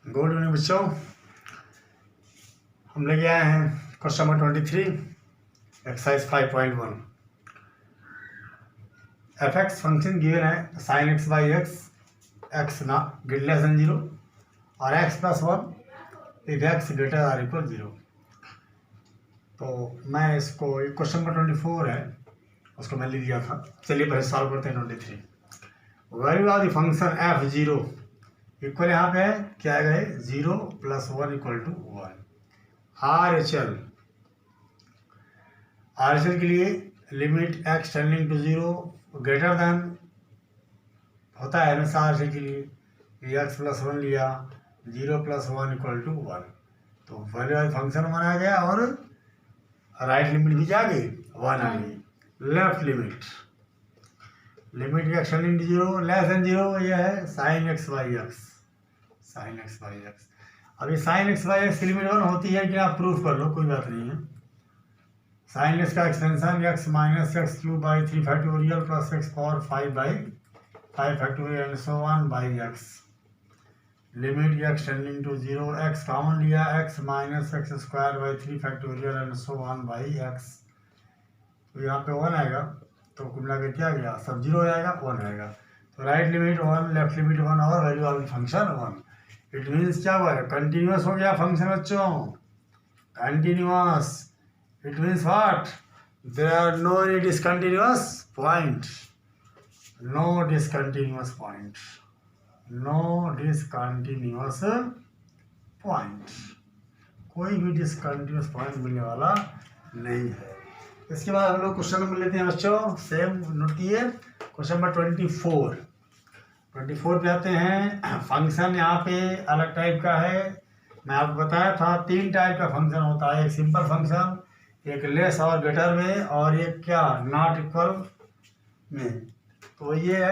Good evening बच्चों। हम लेके आए हैं question number 23 exercise 5.1। F x function given है sine x by x x ना ग्रेटर लेस देन 0 और x plus 1 if x greater or equal 0। तो मैं इसको क्वेश्चन नंबर 24 है उसको मैं लिख दिया था। चलिए पहले सॉल्व करते हैं 23। Value of the function f 0 equal यहाँ पे है क्या आएगा 0 plus 1 equal to 1। R H L के लिए limit x tending to 0 greater than होता है हमेशा आर एच एल के लिए एक्स प्लस 1 लिया 0 प्लस 1 इक्वल टू 1। तो वैल्यू ऑफ फंक्शन 1 आ गया और राइट लिमिट भी जा गई 1 आ गई। Left limit x tending to 0 less than 0 ये है sine x by x. Sine x by x अभी साइन एक्स बाई एक्स की लिमिट 1 होती है कि आप प्रूफ कर लो, कोई बात नहीं है। साइन एक्स का extension x minus x cube by 3 factorial plus x power 5 by 5 factorial and so on by x. Limit x tending to 0 x common लिया x minus x square by 3 factorial and so on by x. तो यहाँ पे 1 आएगा तो कुल मिला क्या गया सब 0 आएगा 1 आएगा। तो राइट लिमिट 1 लेफ्ट लिमिट 1 और value of function 1। It means क्या हुआ है कंटिन्यूस हो गया फंक्शन बच्चों। Continuous it means what there are no any discontinuous point. No discontinuous point. No discontinuous point. कोई भी डिसकंटिन्यूअस पॉइंट मिलने वाला नहीं है। इसके बाद हम लोग क्वेश्चन नंबर लेते हैं बच्चों। सेम नोट किए क्वेश्चन नंबर 24 पे आते हैं। फंक्शन यहाँ पे अलग टाइप का है। मैं आपको बताया था 3 टाइप का फंक्शन होता है। एक सिंपल फंक्शन, एक लेस और ग्रेटर में, और एक क्या नॉट इक्वल में। तो ये है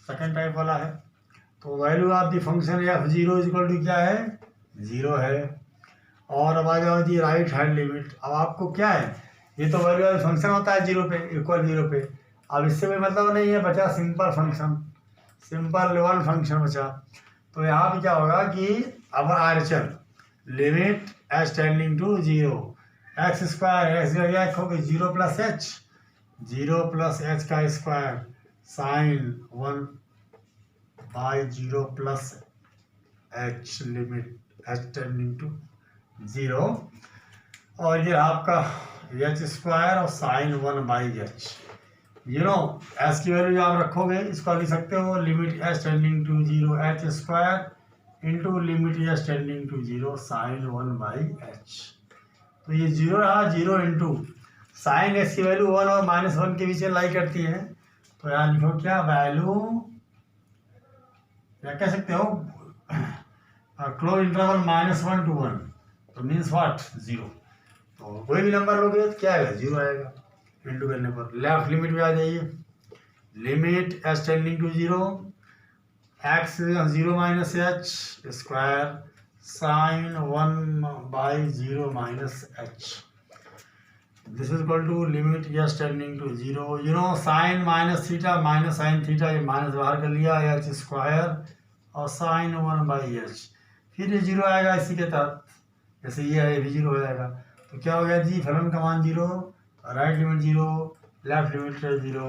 सेकंड टाइप वाला है। तो value of the function f 0 equal to क्या है 0 है। और अब आ जाओ जी राइट हैंड लिमिट। अब आपको क्या है ये तो वैल्यू ऑफ फंक्शन होता है 0 पे इक्वल 0 पे। अब इससे कोई मतलब नहीं है, बचा simple function, simple level function बचा। तो यहाँ पे क्या होगा कि अब R H L limit h tending to 0 x square x जगह होगी 0 प्लस एच 0 प्लस एच का square sine 1 by 0 plus h limit h tending to 0। और ये आपका एच स्क्वायर और sine 1 by h. You know h की value आप रखोगे इसको लिख सकते हो limit h tending to 0 h square into limit h tending to 0 sine 1 by h. तो ये 0 रहा 0 इंटू साइन एच की वैल्यू 1 और -1 के बीच में लाई करती है। तो यहाँ लिखो क्या वैल्यू या कह सकते हो क्लोज इंटरवल -1 to 1 तो मीन्स व्हाट 0। तो कोई भी नंबर लोगे तो क्या आएगा 0 आएगा इंटू करने पर। लेफ्ट लिमिट में आ जाइए limit h tending to 0 x 0 minus h square sine 1 by 0 minus h. This is equal to limit h tending to 0 you know sine minus theta minus sine theta ये minus बाहर कर लिया h square और sine 1 by h. फिर ये 0 आएगा इसी के तहत, जैसे ये है ये भी 0 हो जाएगा। तो क्या हो गया जी फलन का मान 0 right limit 0 left limit 0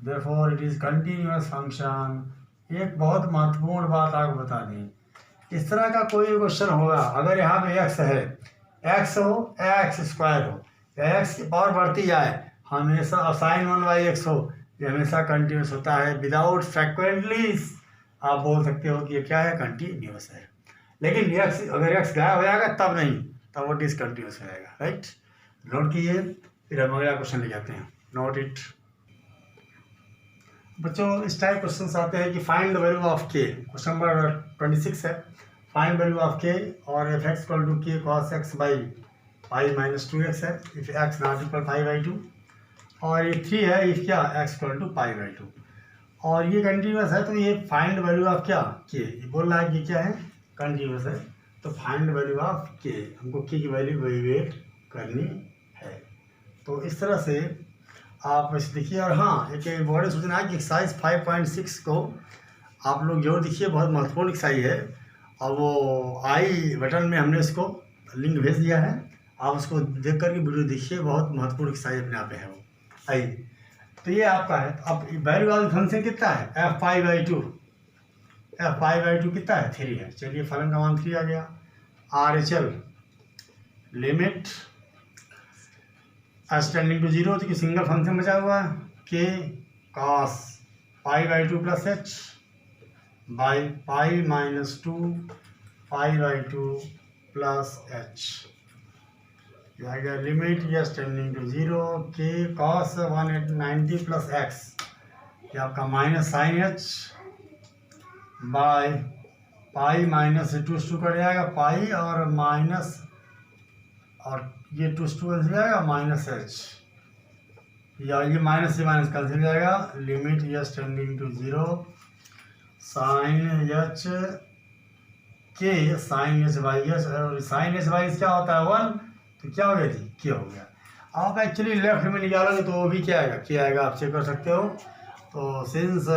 therefore it is continuous function. एक बहुत महत्वपूर्ण बात आपको बता दें, इस तरह का कोई क्वेश्चन होगा अगर यहाँ पे एक्स है एक्स हो एक्स स्क्वायर हो या एक्स की पावर बढ़ती जाए हमेशा साइन 1 बाई एक्स हो, ये हमेशा कंटिन्यूस होता है विदाउट फ्रिक्वेंटली। आप बोल सकते हो कि ये क्या है कंटिन्यूस है। लेकिन एक्स अगर एक्स गायब हो जाएगा तब नहीं, तब वो डिसकंटिन्यूस हो जाएगा। राइट नोट कीजिए। फिर हम अगला क्वेश्चन ले जाते हैं। नोट इट बच्चों। इस टाइप क्वेश्चन आते हैं कि find the value of k. Question number 26 है फाइंड वैल्यू ऑफ के और f x equal to k cos x by pi minus 2x है if x not equal pi by 2। और ये 3 है इफ क्या x equal to pi by 2। और ये continuous है तो ये फाइंड वैल्यू ऑफ क्या के। ये बोल रहा है कि क्या है कंटिन्यूस है तो फाइंड वैल्यू ऑफ के, हमको के की वैल्यू वेट करनी है। तो इस तरह से आप इसे देखिए। और हाँ एक इम्पोर्टेंट सूचना है कि एक्सरसाइज 5.6 को आप लोग जरूर देखिए, बहुत महत्वपूर्ण एक्सरसाइज है। और वो आई बटन में हमने इसको लिंक भेज दिया है, आप उसको देख करके वीडियो देखिए, बहुत महत्वपूर्ण एक्सरसाइज अपने आप में है वो। आइए, तो ये आपका है। अब वैल्यू वाली फंक्शन कितना है, f5/2, f5/2 कितना है, 3 है। चलिए फलन का मान 3 आ गया। RHL limit s tending to 0, तो कि सिंगल फंक्शन बचा हुआ है, k cos π/2 plus h by π-2 π/2 plus h। आ गया limit s tending to 0 k cos 190 plus x, ये आपका minus sine h by pi minus से 2 कट जाएगा पाई, और माइनस, और ये 2 कैंसिल जाएगा माइनस एच, या ये माइनस से माइनस कैंसिल जाएगा। Limit s tending to 0 sine h के साइन एच बाई एच, और साइन एच बाई एच क्या होता है 1, तो क्या हो गया जी, क्या हो गया। आप एक्चुअली लेफ्ट में निकालोगे तो वो भी क्या आएगा, क्या आएगा, आप चेक कर सकते हो। तो since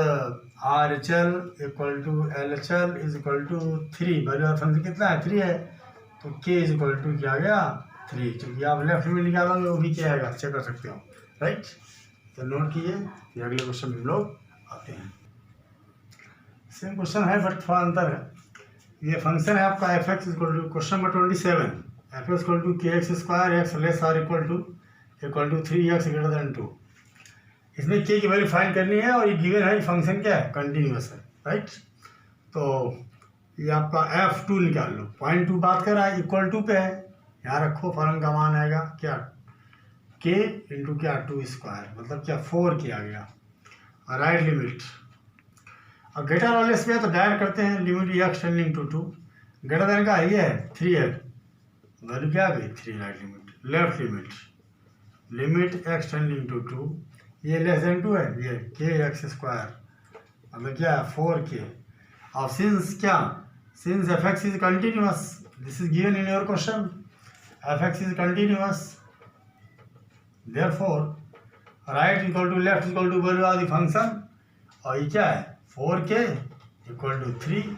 RHL equal to LHL is equal to 3, value of function कितना है, 3 है, तो k इज इक्वल टू क्या आ गया 3, क्योंकि आप लेफ्ट में निकालोगे वो भी क्या आएगा, चेक कर सकते हो, राइट। तो नोट कीजिए, ये अगले क्वेश्चन में हम लोग आते हैं। सेम क्वेश्चन है बट थोड़ा अंतर है। ये फंक्शन है आपका f(x) equal to, question number 27, f(x) equal to kx² x less or equal to 3x greater than 2। इसमें k की वैल्यू फाइंड करनी है, और ये गिवन है, फंक्शन क्या है, कंटिन्यूअस है, राइट। तो ये आपका f2 निकाल लो, 0.2 बात कर रहा है, इक्वल टू पे है, यहाँ रखो, फलन का मान आएगा क्या, k इंटू क्या 2 स्क्वायर, मतलब क्या 4k आ गया। राइट लिमिट, अब ग्रेटर और लेस पे है तो डायरेक्ट करते हैं, limit x tending to 2, greater than का ये है 3 है, वैल्यू क्या आ गई 3। Right limit, left limit x tending to 2, ये लेस देन 2 है, ये kx², मतलब क्या है 4k। और सिंस क्या, since f(x) is continuous, this is given in your question, f(x) is continuous, therefore right equal to left equal to value of the function, और ये क्या है 4k equal to 3,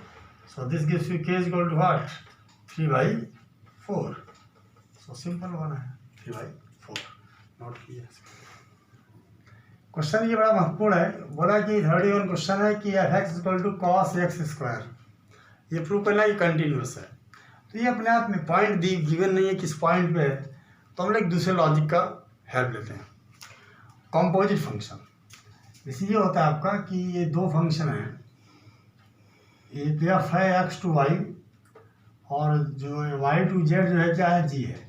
so this gives you k equal to what 3/4। सो simple बना है 3/4, note किया। Question ये बड़ा महत्वपूर्ण है, बोला कि 31 क्वेश्चन है कि f(x) equal to cos x², ये प्रूव करना है कि कंटिन्यूअस है। तो ये अपने आप में पॉइंट दी गिवन नहीं है किस पॉइंट पे है, तो हम लोग दूसरे लॉजिक का हेल्प लेते हैं। कंपोजिट फंक्शन, इसलिए ये होता है आपका कि ये दो फंक्शन हैं, एक f है x to y, और जो y to z जो है क्या है g है।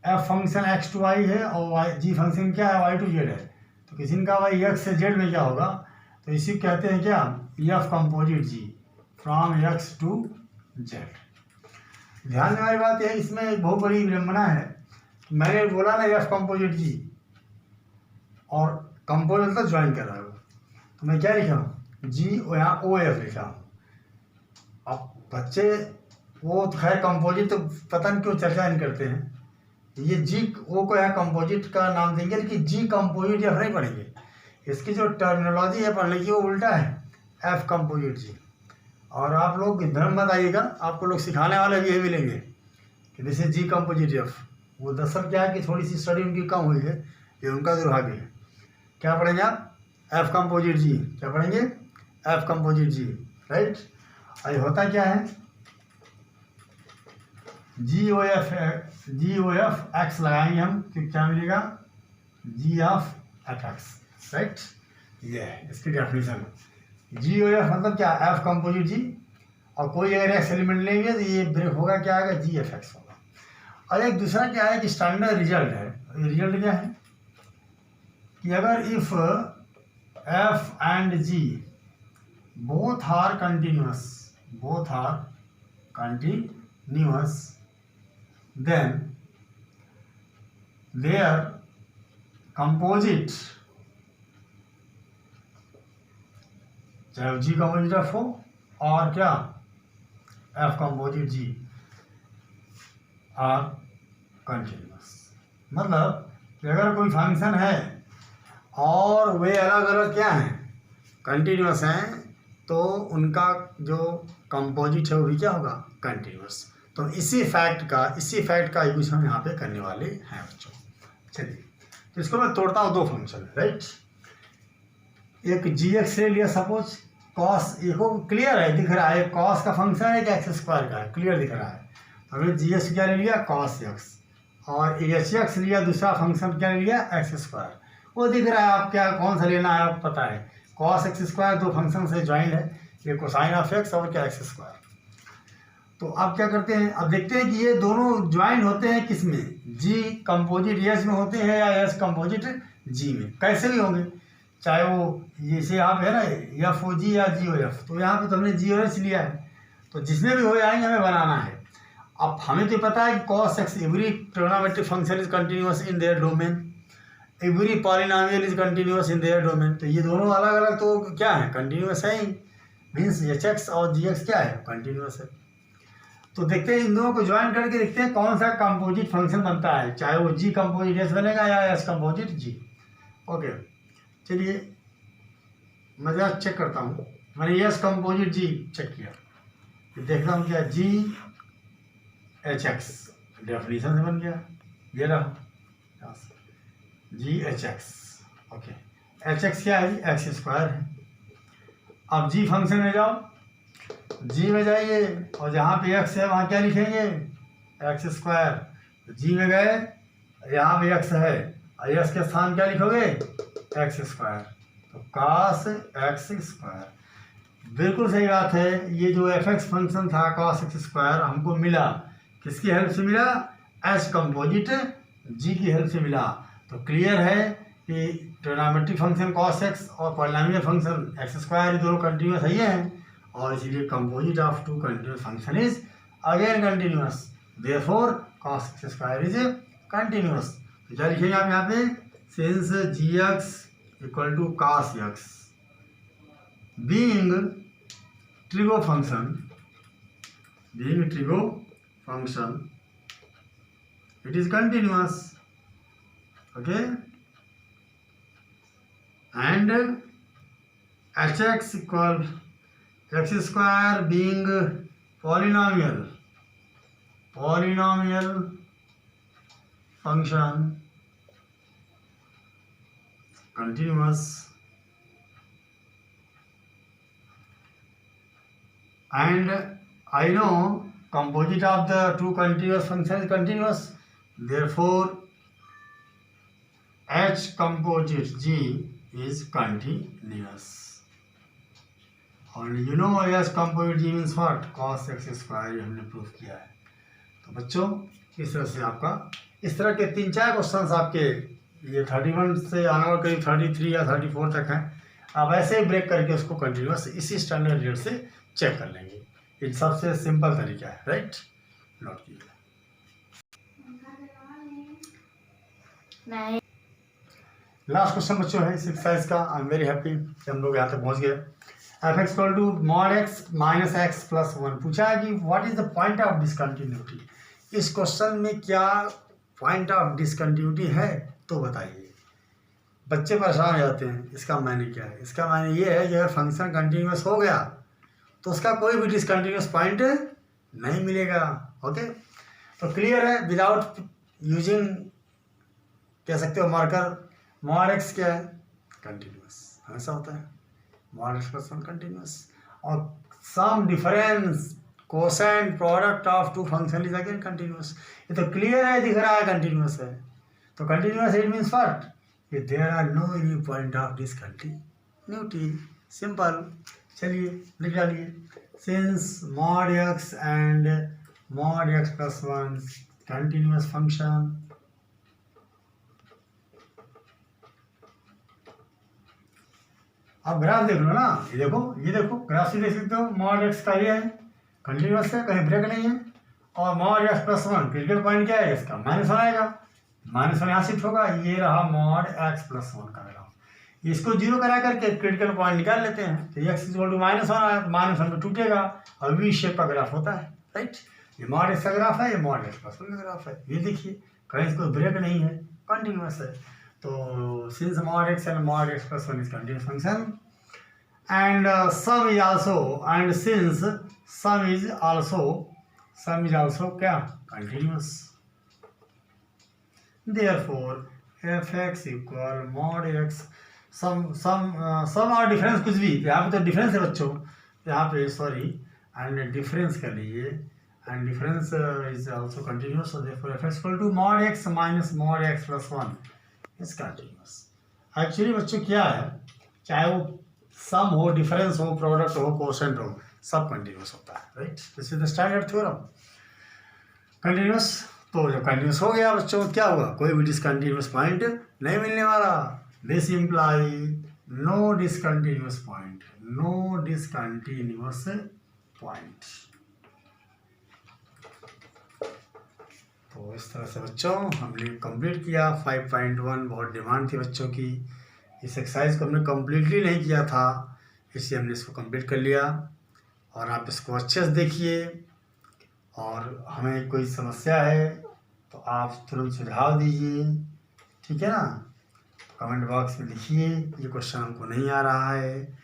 f function x to y है, और g फंक्शन क्या है y to z है। तो किसी का y x से z में क्या होगा, तो इसी कहते हैं क्या f composite g from x to z। ध्यान देने वाली बात यह है, इसमें एक बहुत बड़ी विडंबना है, मैंने बोला ना f कंपोजिट g, और कंपोजिट तो ज्वाइन कर रहा है, तो मैं क्या लिखा हूँ g, यहाँ OF लिखा हूँ। अब बच्चे वो खैर कंपोजिट तो पता नहीं क्यों चर्चा नहीं करते हैं, ये जी ओ को यहाँ कंपोजिट का नाम देंगे, लेकिन जी कंपोजिट या नहीं पढ़ेंगे, इसकी जो टर्मिनोलॉजी है पढ़ने की वो उल्टा है, एफ कंपोजिट जी। और आप लोग धर्म मत आइएगा, आपको लोग सिखाने वाले भी यही मिलेंगे कि जैसे जी कंपोजिट एफ, वो दरअसल क्या है कि थोड़ी सी स्टडी उनकी कम हुई है, ये उनका दुर्भाग्य है। क्या पढ़ेंगे आप, एफ कंपोजिट जी, क्या पढ़ेंगे एफ कंपोजिट जी, राइट। और ये होता क्या है, जी ओ एफ एक्स लगाएंगे हम, तो क्या मिलेगा जी ऑफ एफ एक्स, राइट। ये है इसकी डेफिनेशन, जी ओ एफ मतलब क्या एफ कंपोजिट जी, और कोई अगर एक्स एलिमेंट लेंगे तो ये ब्रेक होगा, क्या आएगा जी एफ एक्स होगा। और एक दूसरा क्या है कि स्टैंडर्ड रिजल्ट है, रिजल्ट क्या है कि अगर if f and g both are continuous then their composite, चाहे जी कंपोजिट एफ हो और क्या f composite g, are continuous. मतलब कि अगर कोई फंक्शन है और वे अलग अलग क्या हैं कंटिन्यूअस हैं, तो उनका जो कंपोजिट है वो भी क्या होगा, कंटिन्यूस। तो इसी फैक्ट का यूज हम यहाँ पे करने वाले हैं बच्चों। चलिए, तो इसको मैं तोड़ता हूँ दो फंक्शन, राइट। एक जी एक्स ले लिया सपोज, कॉस, देखो क्लियर है, दिख रहा है कॉस का फंक्शन है कि एक्स स्क्वायर का है, क्लियर दिख रहा है। तो हमने जी एक्स क्या ले लिया, कॉस एक्स, और एच एक्स लिया दूसरा फंक्शन क्या ले लिया, एक्स स्क्वायर। वो दिख रहा है, आप क्या कौन सा लेना है आप पता है, कॉस एक्स स्क्वायर दो फंक्शन से ज्वाइन है, ये कोसाइन ऑफ एक्स और क्या एक्स स्क्वायर। तो अब क्या करते हैं, अब देखते हैं कि ये दोनों ज्वाइन होते हैं किस में, जी कंपोजिट एच में होते हैं या एच कंपोजिट जी में, कैसे भी होंगे, चाहे वो जैसे यहाँ पे है ना एफ ओ जी या जी ओ एफ, तो यहाँ पे तो हमने जी ओ एच लिया है, तो जिसमें भी हो जाएंगे हमें बनाना है। अब हमें तो पता है कि cos x, every trigonometric function is continuous in their domain, every polynomial is continuous in their domain. तो ये दोनों अलग अलग तो क्या है, कंटिन्यूअस है ही, मीन्स एच एक्स और जी एक्स क्या है, कंटिन्यूअस है। तो देखते हैं इन दोनों को ज्वाइन करके देखते हैं कौन सा कंपोजिट फंक्शन बनता है, चाहे वो जी कंपोजिट एस बनेगा या एस कंपोजिट जी। ओके, चलिए मैं जरा चेक करता हूँ, मैंने एस कंपोजिट जी चेक किया, देखता हूँ क्या, जी एच एक्स डेफिनेशन से बन गया, ये रहा जी H x. Okay, H x क्या है, एक्स स्क्वायर है। अब जी फंक्शन में जाओ, जी में जाइए और जहाँ पे एक्स है वहाँ क्या लिखेंगे, एक्स स्क्वायर। जी में गए, यहाँ पे एक्स है और एक्स के स्थान क्या लिखोगे, एक्स स्क्वायर, तो कास एक्स स्क्वायर। बिल्कुल सही बात है, ये जो एफ एक्स फंक्शन था कास एक्स स्क्वायर हमको मिला, किसकी हेल्प से मिला, एच कंपोजिट जी की हेल्प से मिला। तो क्लियर है कि ट्रिग्नोमेट्रिक फंक्शन कॉस एक्स और पॉलिनोमियल फंक्शन एक्स स्क्वायर दोनों कंटिन्यूस है हैं, और इसीलिए composite of two continuous function is again continuous, therefore cos x square is continuous. तो क्या लिखेंगे आप यहाँ पे, since g x equal to cos x being trigo function it is continuous, okay, and hx equal x square being polynomial function continuous, and I know composite of the two continuous functions is continuous, therefore H composite G is continuous. And you know H composite G means what? Cos x square, ये हमने proof किया है। तो बच्चों इस तरह से आपका इस तरह के 3-4 क्वेश्चंस आपके ये 31 से आने वाले करीब 33 या 34 तक हैं। आप ऐसे ही ब्रेक करके उसको कंटिन्यूस इसी स्टैंडर्ड रेट से चेक कर लेंगे। ये सबसे सिंपल तरीका है, राइट, नोट कीजिए। लास्ट क्वेश्चन बच्चों है इस एक्सरसाइज का। आई एम वेरी हैप्पी कि हम लोग यहाँ तक पहुँच गए। F x equal to mod x minus x plus 1 पूछा है कि what is the point of discontinuity. इस क्वेश्चन में क्या पॉइंट ऑफ डिसकंटिन्यूटी है तो बताइए। बच्चे परेशान हो जाते हैं, इसका मायने क्या है। इसका मायने ये है कि अगर फंक्शन कंटिन्यूस हो गया तो उसका कोई भी डिसकंटिन्यूस पॉइंट नहीं मिलेगा। ओके, तो क्लियर है, विदाउट यूजिंग कह सकते हो मार्कर, मॉड एक्स क्या है, कंटिन्यूस हमेशा होता है, मॉड एक्स प्लस 1 कंटिन्यूस, और sum difference quotient product of two function is again continuous. ये तो क्लियर है, दिख रहा है कंटिन्यूस है। तो कंटिन्यूस इट मीन्स व्हाट, कि there are no any point of discontinuity. Simple, चलिए लिख डालिए, since mod x and mod x plus 1 continuous function, अब ग्राफ देख लो ना, ये देखो ग्राफ से देख सकते हो, मॉड एक्स का ये है कंटिन्यूस है, कहीं ब्रेक नहीं है, और mod x plus 1 critical point क्या है इसका, -1 आएगा, -1 यहाँ शिफ्ट होगा, ये रहा मॉड एक्स प्लस 1 का ग्राफ। इसको 0 करा करके क्रिटिकल पॉइंट निकाल लेते हैं, तो एक्स इक्वल टू -1 आया, -1 पे टूटेगा और वी शेप का ग्राफ होता है, राइट। ये मॉड एक्स का ग्राफ है, ये मॉड एक्स प्लस 1 का ग्राफ है, ये देखिए कहीं इसको ब्रेक नहीं है, कंटिन्यूस है। तो since mod x and mod x plus 1 is continuous function and sum is also, and since sum is also क्या continuous. Therefore f x equal mod x sum और डिफरेंस कुछ भी, यहाँ पे तो डिफरेंस है बच्चों, यहाँ पे सॉरी, एंड डिफरेंस कर लीजिए, and difference is also continuous, so therefore f x equal to mod x minus mod x plus 1 is continuous. Actually बच्चों क्या है, चाहे वो सम हो, डिफरेंस हो, प्रोडक्ट हो, कोशेंट हो, सब कंटिन्यूस होता है, right. This is the standard theorem continuous. तो जब कंटिन्यूस हो गया बच्चों, क्या हुआ, कोई भी डिसकंटिन्यूस पॉइंट नहीं मिलने वाला। This imply no discontinuous point, no discontinuous point. तो इस तरह से बच्चों हमने कंप्लीट किया 5.1। बहुत डिमांड थी बच्चों की, इस एक्सरसाइज को हमने कम्प्लीटली नहीं किया था, इसलिए हमने इसको कंप्लीट कर लिया। और आप इसको अच्छे से देखिए, और हमें कोई समस्या है तो आप तुरंत सुझाव दीजिए, ठीक है ना। कमेंट बॉक्स में लिखिए ये क्वेश्चन हमको नहीं आ रहा है।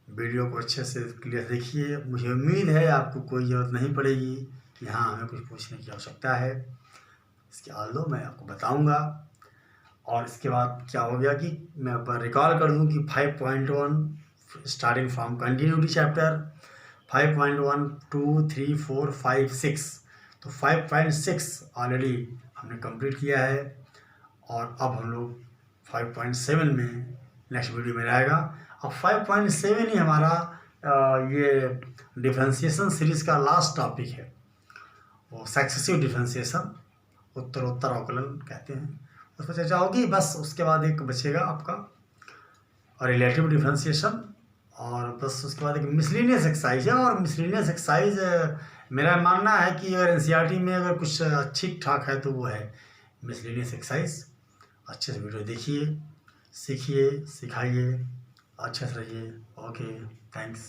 वीडियो को अच्छे से क्लियर देखिए, मुझे उम्मीद है आपको कोई ज़रूरत नहीं पड़ेगी, यहाँ हमें कुछ पूछने की आवश्यकता है। इसके आल्दो मैं आपको बताऊंगा। और इसके बाद क्या हो गया कि मैं एक बार रिकॉल कर दूं कि 5.1 स्टार्टिंग फ्रॉम कंटिन्यूटी चैप्टर 5.1 2 3 4 5 6, तो 5.6 ऑलरेडी हमने कंप्लीट किया है। और अब हम लोग 5.7 में नेक्स्ट वीडियो में रहेगा। अब 5.7 ही हमारा ये डिफरेंशिएशन सीरीज़ का लास्ट टॉपिक है, वो सक्सेसिव डिफरेंशिएशन, उत्तरोत्तर अवकलन कहते हैं, उस पर चर्चा होगी। बस उसके बाद एक बचेगा आपका रिलेटिव डिफरेंशिएशन, और बस उसके बाद एक मिसलिनियस एक्सरसाइज है। और मिसलिनियस एक्सरसाइज मेरा मानना है कि अगर एनसीईआरटी में अगर कुछ ठीक ठाक है तो वो है मिसलिनियस एक्सरसाइज। अच्छे से वीडियो देखिए, सीखिए, सिखाइए, अच्छे से रहिए। Okay, thanks.